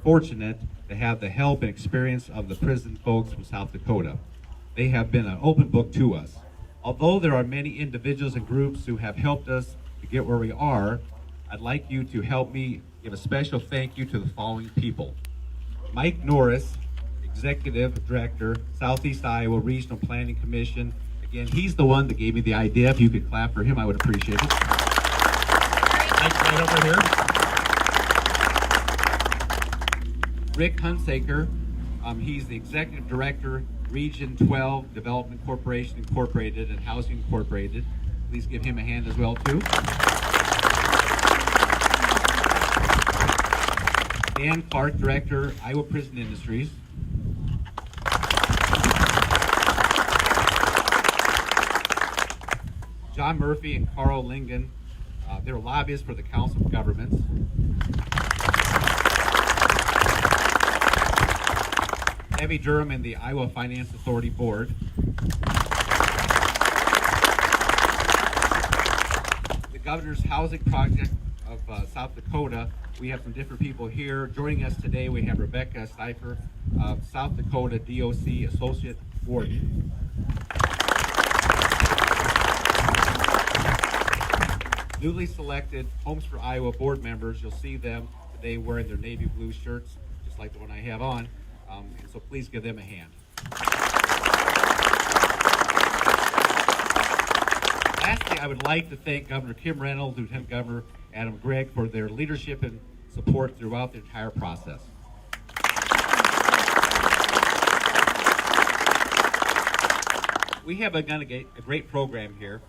fortunate to have the help and experience of the prison folks from South Dakota. They have been an open book to us. Although there are many individuals and groups who have helped us to get where we are, I'd like you to help me give a special thank you to the following people. Mike Norris, Executive Director, Southeast Iowa Regional Planning Commission. Again, he's the one that gave me the idea. If you could clap for him, I would appreciate it. Mike's right over here. Rick Hunsaker, he's the Executive Director, Region 12 Development Corporation Incorporated and Housing Incorporated. Please give him a hand as well, too. Dan Clark, Director, Iowa Prison Industries. John Murphy and Carl Lingen, they're lobbyists for the Council of Governments. Debbie Durham and the Iowa Finance Authority Board. The Governor's Housing Project of South Dakota. We have some different people here. Joining us today, we have Rebecca Steifer, South Dakota DOC Associate Warden. Newly selected Homes for Iowa board members. You'll see them today wearing their navy blue shirts, just like the one I have on. And so please give them a hand. Lastly, I would like to thank Governor Kim Reynolds, Lieutenant Governor Adam Gregg for their leadership and support throughout the entire process. We have begun a great program here.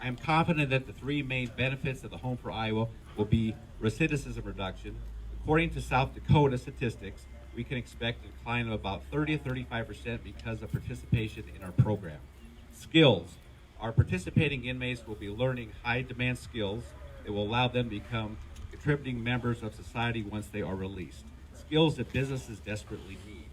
I am confident that the three main benefits of the Home for Iowa will be recidivism reduction. According to South Dakota statistics, we can expect a decline of about 30 to 35% because of participation in our program. Skills. Our participating inmates will be learning high-demand skills that will allow them to become contributing members of society once they are released. Skills that businesses desperately need.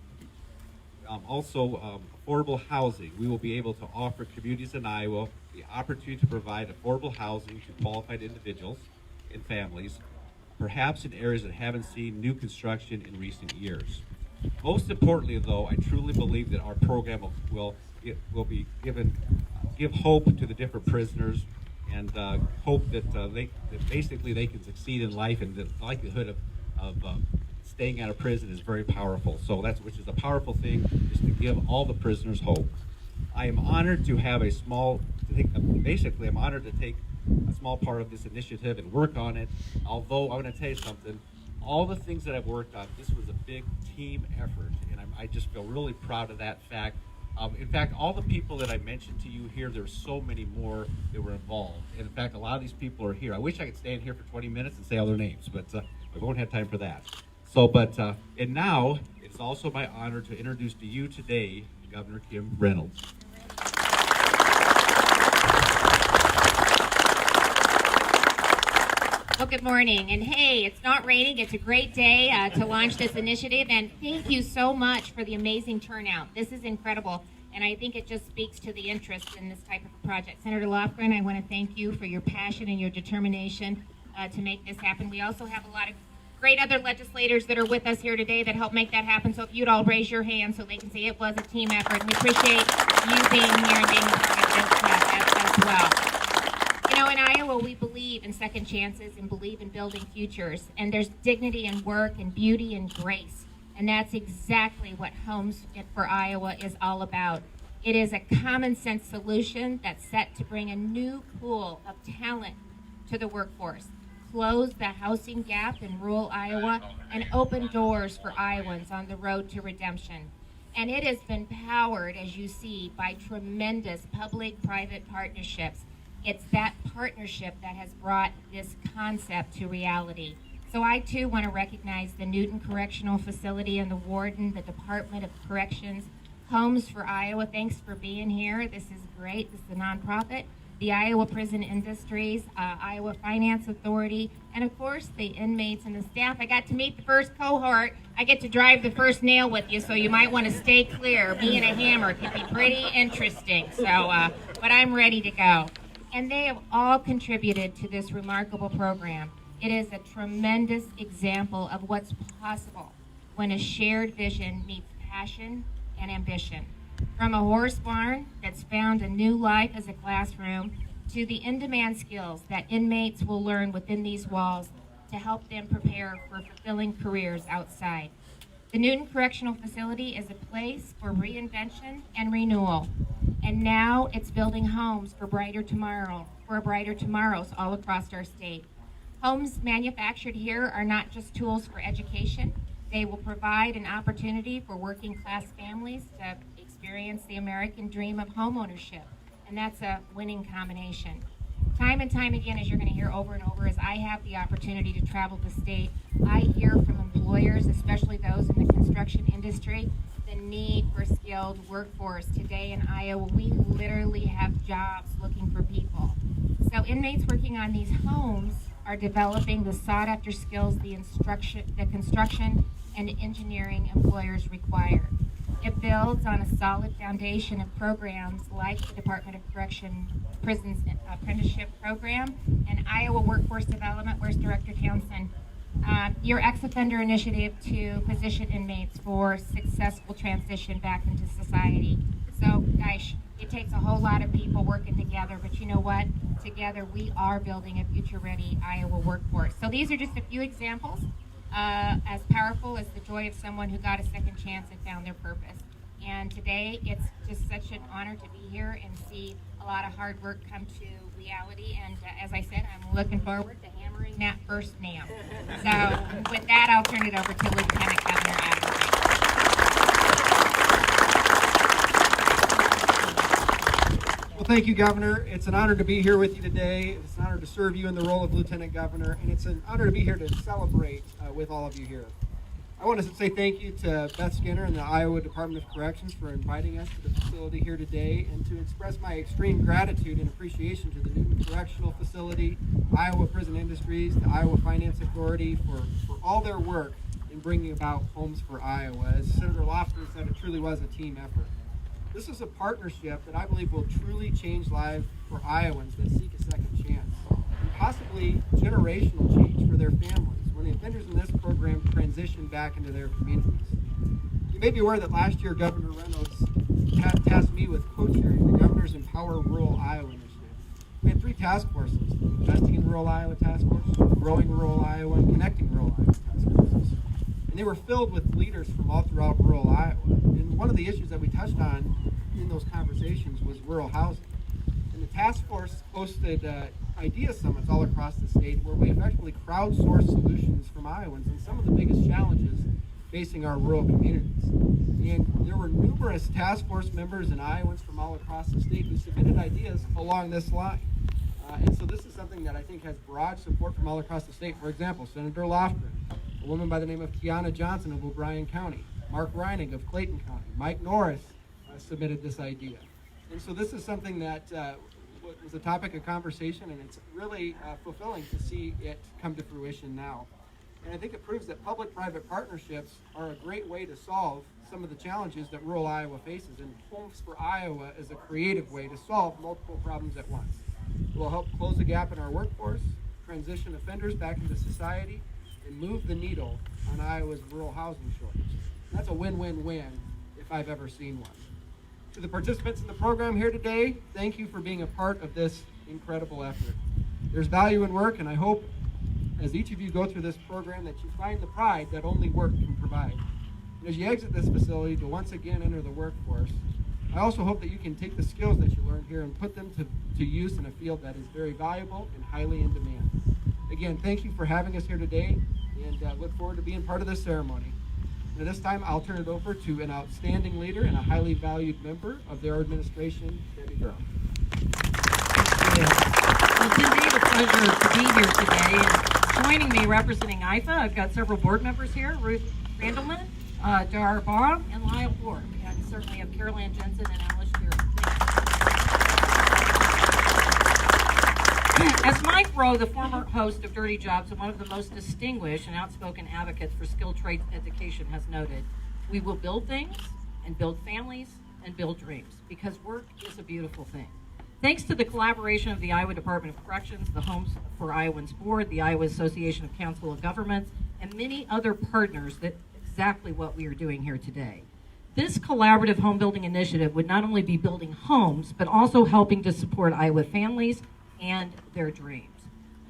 Also, affordable housing. We will be able to offer communities in Iowa the opportunity to provide affordable housing to qualified individuals and families, perhaps in areas that haven't seen new construction in recent years. Most importantly, though, I truly believe that our program will give hope to the different prisoners and hope that basically they can succeed in life, and the likelihood of staying out of prison is very powerful. So which is a powerful thing, is to give all the prisoners hope. I am honored to have I'm honored to take a small part of this initiative and work on it. Although I want to tell you something, all the things that I've worked on, this was a big team effort, and I just feel really proud of that fact. In fact, all the people that I mentioned to you here, there's so many more that were involved. And in fact, a lot of these people are here. I wish I could stand here for 20 minutes and say all their names, but I won't have time for that. And now, it's also my honor to introduce to you today, Governor Kim Reynolds. Well, good morning. And hey, it's not raining. It's a great day to launch this initiative. And thank you so much for the amazing turnout. This is incredible. And I think it just speaks to the interest in this type of project. Senator Lofgren, I want to thank you for your passion and your determination to make this happen. We also have a lot of great other legislators that are with us here today that help make that happen. So if you'd all raise your hand so they can see it was a team effort. We appreciate you being here and being part of this as well. You know, in Iowa, we believe in second chances and believe in building futures. And there's dignity in work and beauty and grace. And that's exactly what Homes for Iowa is all about. It is a common sense solution that's set to bring a new pool of talent to the workforce, close the housing gap in rural Iowa, and open doors for Iowans on the road to redemption. And it has been powered, as you see, by tremendous public-private partnerships. It's that partnership that has brought this concept to reality. So I too want to recognize the Newton Correctional Facility and the warden, the Department of Corrections, Homes for Iowa. Thanks for being here. This is great. This is a nonprofit. The Iowa Prison Industries, Iowa Finance Authority, and of course the inmates and the staff. I got to meet the first cohort. I get to drive the first nail with you, so you might want to stay clear. Me and a hammer can be pretty interesting. So, but I'm ready to go. And they have all contributed to this remarkable program. It is a tremendous example of what's possible when a shared vision meets passion and ambition. From a horse barn that's found a new life as a classroom to the in-demand skills that inmates will learn within these walls to help them prepare for fulfilling careers outside. The Newton Correctional Facility is a place for reinvention and renewal, and now it's building homes for brighter tomorrows all across our state. Homes manufactured here are not just tools for education. They will provide an opportunity for working class families to experience the American dream of homeownership, and that's a winning combination. Time and time again, as you're going to hear over and over, as I have the opportunity to travel the state, I hear from employers, especially those in the construction industry, the need for skilled workforce. Today in Iowa, we literally have jobs looking for people. So inmates working on these homes are developing the sought-after skills the construction and engineering employers require. It builds on a solid foundation of programs like the Department of Correction Prisons Apprenticeship Program and Iowa Workforce Development. Where's Director Townsend? Your ex-offender initiative to position inmates for successful transition back into society. So, gosh, it takes a whole lot of people working together, but you know what? Together we are building a future-ready Iowa workforce. So these are just a few examples. As powerful as the joy of someone who got a second chance and found their purpose. And today, it's just such an honor to be here and see a lot of hard work come to reality. And as I said, I'm looking forward to hammering that first nail. So with that, I'll turn it over to Lieutenant Governor Adams. Well, thank you, Governor. It's an honor to be here with you today. It's an honor to serve you in the role of Lieutenant Governor, and it's an honor to be here to celebrate with all of you here. I want to say thank you to Beth Skinner and the Iowa Department of Corrections for inviting us to the facility here today, and to express my extreme gratitude and appreciation to the Newton Correctional Facility, Iowa Prison Industries, the Iowa Finance Authority for all their work in bringing about Homes for Iowa. As Senator Lofton said, it truly was a team effort. This is a partnership that I believe will truly change lives for Iowans that seek a second chance, and possibly generational change for their families when the offenders in this program transition back into their communities. You may be aware that last year Governor Reynolds tasked me with co-chairing the Governor's Empower Rural Iowa initiative. We had 3 task forces: Investing in Rural Iowa Task Force, Growing Rural Iowa, and Connecting Rural Iowa Task Forces. And they were filled with leaders from all throughout rural Iowa. And one of the issues that we touched on in those conversations was rural housing. And the task force hosted idea summits all across the state where we effectively crowdsourced solutions from Iowans and some of the biggest challenges facing our rural communities. And there were numerous task force members and Iowans from all across the state who submitted ideas along this line. And so this is something that I think has broad support from all across the state. For example, Senator Lofgren, a woman by the name of Kiana Johnson of O'Brien County, Mark Reining of Clayton County, Mike Norris submitted this idea. And so this is something that was a topic of conversation, and it's really fulfilling to see it come to fruition now. And I think it proves that public-private partnerships are a great way to solve some of the challenges that rural Iowa faces, and Homes for Iowa is a creative way to solve multiple problems at once. It will help close the gap in our workforce, transition offenders back into society, and move the needle on Iowa's rural housing shortage. And that's a win-win-win if I've ever seen one. To the participants in the program here today, thank you for being a part of this incredible effort. There's value in work, and I hope as each of you go through this program that you find the pride that only work can provide. And as you exit this facility to once again enter the workforce, I also hope that you can take the skills that you learned here and put them to use in a field that is very valuable and highly in demand. Again, thank you for having us here today, and look forward to being part of this ceremony. And at this time, I'll turn it over to an outstanding leader and a highly valued member of their administration, Debbie Brown. Well, it's indeed a pleasure to be here today. And joining me representing IFA, I've got several board members here: Ruth Randleman, Dar Baum, and Lyle Ford. And certainly have Carol Ann Jensen and Alice here. As Mike Rowe, the former host of Dirty Jobs and one of the most distinguished and outspoken advocates for skilled trades education, has noted, we will build things and build families and build dreams, because work is a beautiful thing. Thanks to the collaboration of the Iowa Department of Corrections, the Homes for Iowans Board, the Iowa Association of Council of Governments, and many other partners that exactly what we are doing here today. This collaborative home building initiative would not only be building homes, but also helping to support Iowa families and their dreams.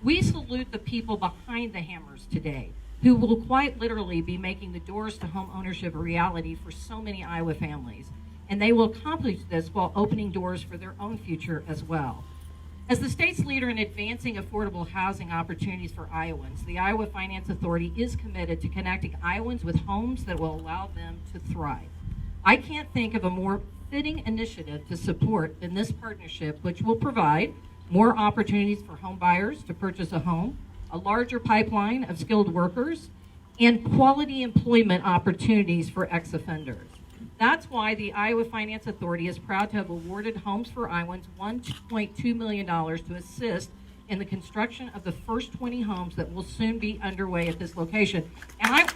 We salute the people behind the hammers today, who will quite literally be making the doors to home ownership a reality for so many Iowa families. And they will accomplish this while opening doors for their own future as well. As the state's leader in advancing affordable housing opportunities for Iowans, the Iowa Finance Authority is committed to connecting Iowans with homes that will allow them to thrive. I can't think of a more fitting initiative to support than this partnership, which will provide more opportunities for home buyers to purchase a home, a larger pipeline of skilled workers, and quality employment opportunities for ex-offenders. That's why the Iowa Finance Authority is proud to have awarded Homes for Iowans $1.2 million to assist in the construction of the first 20 homes that will soon be underway at this location. And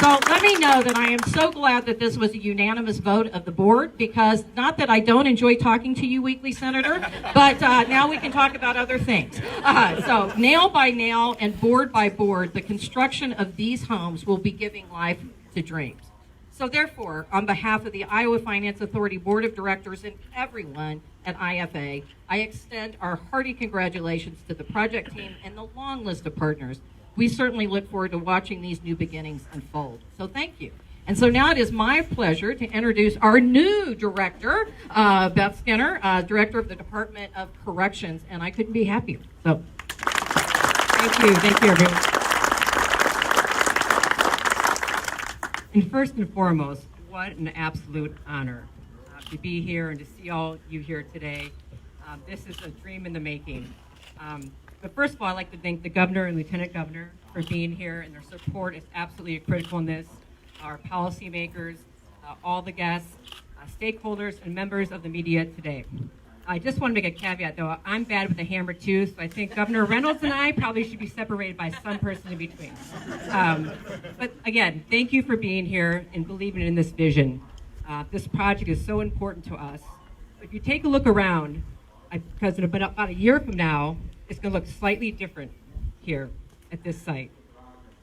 So let me know that I am so glad that this was a unanimous vote of the board, because not that I don't enjoy talking to you weekly, Senator, but now we can talk about other things. So nail by nail and board by board, the construction of these homes will be giving life to dreams. So therefore, on behalf of the Iowa Finance Authority Board of Directors and everyone at IFA, I extend our hearty congratulations to the project team and the long list of partners. We certainly look forward to watching these new beginnings unfold. So thank you. And so now it is my pleasure to introduce our new director, Beth Skinner, director of the Department of Corrections, and I couldn't be happier. So thank you everyone. And first and foremost, what an absolute honor to be here and to see all you here today. This is a dream in the making. But first of all, I'd like to thank the governor and lieutenant governor for being here, and their support is absolutely critical in this. Our policymakers, all the guests, stakeholders, and members of the media today. I just want to make a caveat, though. I'm bad with a hammer, too, so I think Governor Reynolds and I probably should be separated by some person in between. But again, thank you for being here and believing in this vision. This project is so important to us. If you take a look around, because in about a year from now, it's going to look slightly different here at this site.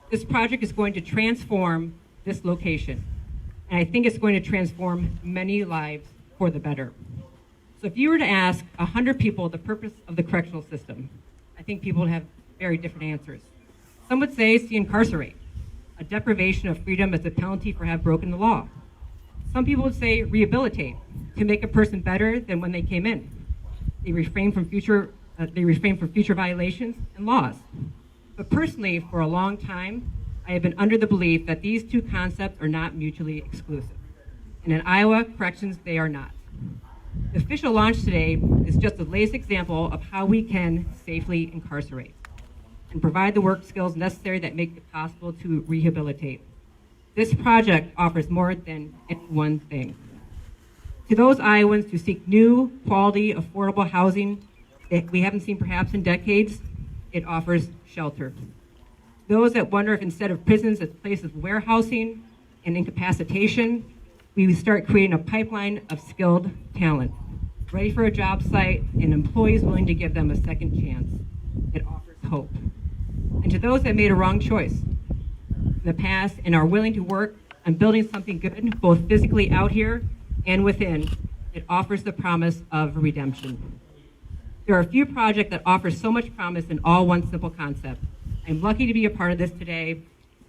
This project is going to transform this location, and I think it's going to transform many lives for the better. So if you were to ask 100 people the purpose of the correctional system, I think people would have very different answers. Some would say it's to incarcerate, a deprivation of freedom as a penalty for having broken the law. Some people would say rehabilitate, to make a person better than when they came in. They refrain from future violations and laws. But personally, for a long time, I have been under the belief that these two concepts are not mutually exclusive. And in Iowa corrections, they are not. The official launch today is just the latest example of how we can safely incarcerate and provide the work skills necessary that make it possible to rehabilitate. This project offers more than any one thing. To those Iowans who seek new, quality, affordable housing that we haven't seen perhaps in decades, it offers shelter. Those that wonder if instead of prisons, it's places of warehousing and incapacitation, we would start creating a pipeline of skilled talent, ready for a job site and employees willing to give them a second chance. It offers hope. And to those that made a wrong choice in the past and are willing to work on building something good, both physically out here and within, it offers the promise of redemption. There are a few projects that offer so much promise in all one simple concept. I'm lucky to be a part of this today,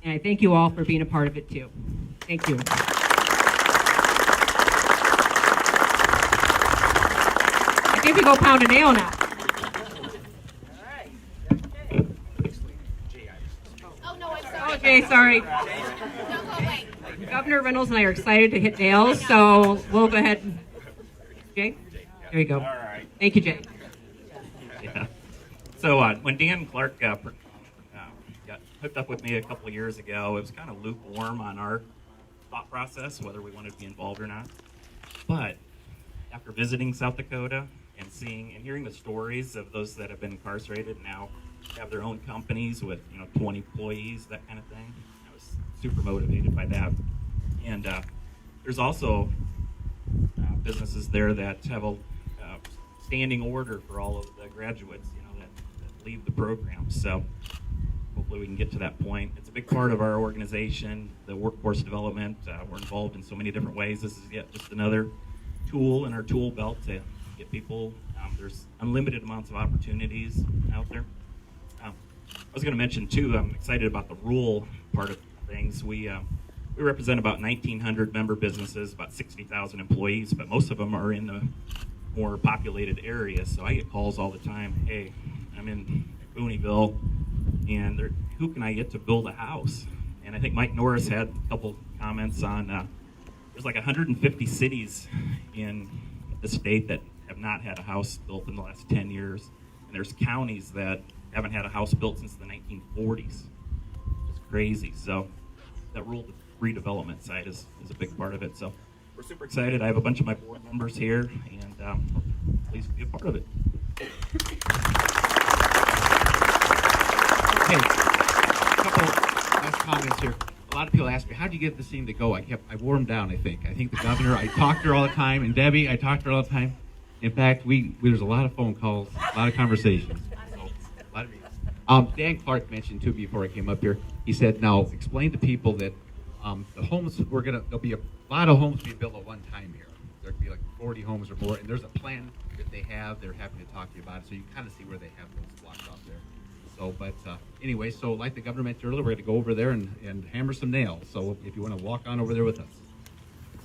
and I thank you all for being a part of it too. Thank you. I think we go pound a nail now. Oh, no, I'm sorry. Oh, Jay, sorry. No, go away. Governor Reynolds and I are excited to hit nails, so we'll go ahead and... Jay? There you go. All right. Thank you, Jay. Yeah. So when Dan Clark got hooked up with me a couple of years ago, it was kind of lukewarm on our thought process, whether we wanted to be involved or not. But after visiting South Dakota and seeing and hearing the stories of those that have been incarcerated and now have their own companies with 20 employees, that kind of thing, I was super motivated by that. And there's also businesses there that have a standing order for all of the graduates, that leave the program. So hopefully we can get to that point. It's a big part of our organization, the workforce development. We're involved in so many different ways. This is yet just another tool in our tool belt to get people. There's unlimited amounts of opportunities out there. I was going to mention too, I'm excited about the rural part of things. We represent about 1,900 member businesses, about 60,000 employees, but most of them are in the more populated areas. So I get calls all the time. Hey, I'm in Booneyville, and who can I get to build a house? And I think Mike Norris had a couple comments on there's like 150 cities in the state that have not had a house built in the last 10 years. And there's counties that haven't had a house built since the 1940s. It's crazy. So that rural redevelopment side is a big part of it. So we're super excited. I have a bunch of my board members here, and please be a part of it. Hey, a couple last comments here. A lot of people ask me, how do you get this thing to go? I wore them down, I think. I think the governor, I talked to her all the time, and Debbie, I talked to her all the time. In fact, there's a lot of phone calls, a lot of conversations. A lot of meetings. Dan Clark mentioned too before I came up here, he said, now explain to people that the homes, there'll be a lot of homes being built at one time here. There'll be like 40 homes or more, and there's a plan that they have. They're happy to talk to you about it, so you can kind of see where they have those blocks off there. So, but anyway, so like the governor mentioned earlier, we're going to go over there and hammer some nails. So if you want to walk on over there with us.